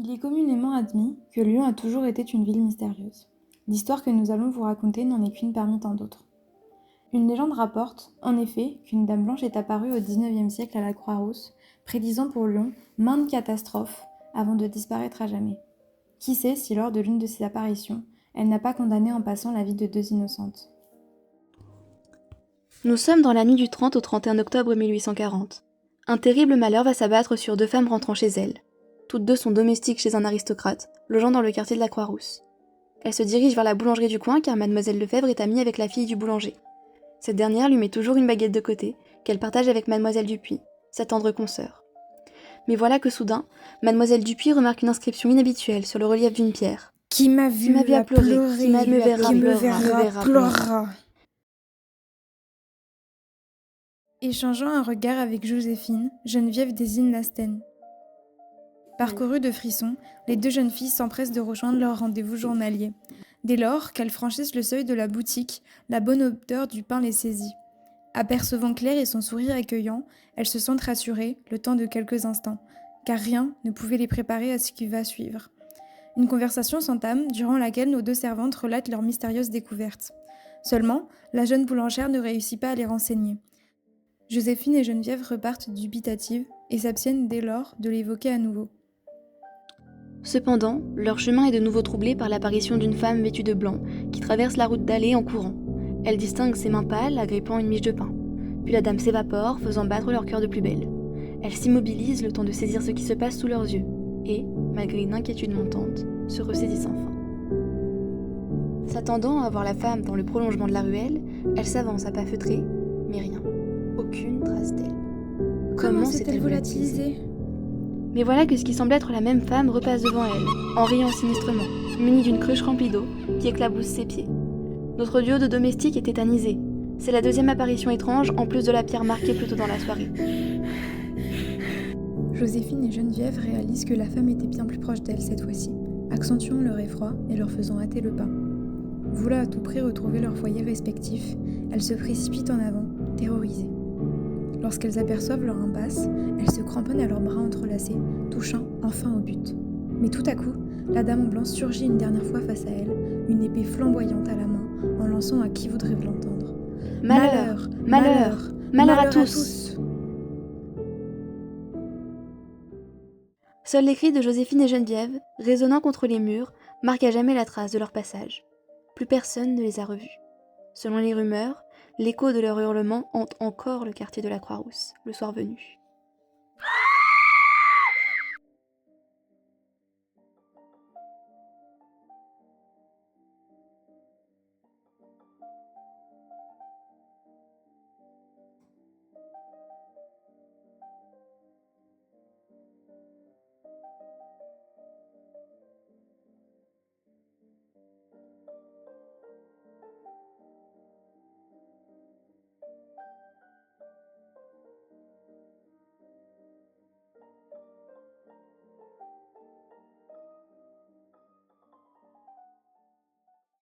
Il est communément admis que Lyon a toujours été une ville mystérieuse. L'histoire que nous allons vous raconter n'en est qu'une parmi tant d'autres. Une légende rapporte, en effet, qu'une dame blanche est apparue au XIXe siècle à la Croix-Rousse, prédisant pour Lyon maintes catastrophes avant de disparaître à jamais. Qui sait si lors de l'une de ces apparitions, elle n'a pas condamné en passant la vie de deux innocentes. Nous sommes dans la nuit du 30 au 31 octobre 1840. Un terrible malheur va s'abattre sur deux femmes rentrant chez elles. Toutes deux sont domestiques chez un aristocrate, logeant dans le quartier de la Croix-Rousse. Elles se dirigent vers la boulangerie du coin car mademoiselle Lefebvre est amie avec la fille du boulanger. Cette dernière lui met toujours une baguette de côté, qu'elle partage avec mademoiselle Dupuis, sa tendre consoeur. Mais voilà que soudain, mademoiselle Dupuis remarque une inscription inhabituelle sur le relief d'une pierre. Qui m'a vu à pleurer, qui me verra pleurera. Échangeant un regard avec Joséphine, Geneviève désigne Lastène. Parcourues de frissons, les deux jeunes filles s'empressent de rejoindre leur rendez-vous journalier. Dès lors qu'elles franchissent le seuil de la boutique, la bonne odeur du pain les saisit. Apercevant Claire et son sourire accueillant, elles se sentent rassurées, le temps de quelques instants, car rien ne pouvait les préparer à ce qui va suivre. Une conversation s'entame, durant laquelle nos deux servantes relatent leur mystérieuse découverte. Seulement, la jeune boulangère ne réussit pas à les renseigner. Joséphine et Geneviève repartent dubitatives et s'abstiennent dès lors de l'évoquer à nouveau. Cependant, leur chemin est de nouveau troublé par l'apparition d'une femme vêtue de blanc qui traverse la route d'Allée en courant. Elle distingue ses mains pâles agrippant une miche de pain. Puis la dame s'évapore, faisant battre leur cœur de plus belle. Elle s'immobilise le temps de saisir ce qui se passe sous leurs yeux et, malgré une inquiétude montante, se ressaisissent enfin. S'attendant à voir la femme dans le prolongement de la ruelle, elle s'avance à pas feutrés, mais rien. Aucune trace d'elle. Comment s'est-elle volatilisée ? Mais voilà que ce qui semble être la même femme repasse devant elle, en riant sinistrement, munie d'une cruche remplie d'eau qui éclabousse ses pieds. Notre duo de domestiques est tétanisé. C'est la deuxième apparition étrange, en plus de la pierre marquée plus tôt dans la soirée. Joséphine et Geneviève réalisent que la femme était bien plus proche d'elles cette fois-ci, accentuant leur effroi et leur faisant hâter le pas. Voulant à tout prix retrouver leur foyer respectif, elles se précipitent en avant, terrorisées. Lorsqu'elles aperçoivent leur impasse, elles se cramponnent à leurs bras entrelacés, touchant enfin au but. Mais tout à coup, la dame en blanc surgit une dernière fois face à elle, une épée flamboyante à la main, en lançant à qui voudrait l'entendre. Malheur, malheur, malheur à tous. Seuls les cris de Joséphine et Geneviève, résonnant contre les murs, marquent à jamais la trace de leur passage. Plus personne ne les a revus. Selon les rumeurs, l'écho de leurs hurlements hante encore le quartier de la Croix-Rousse, le soir venu.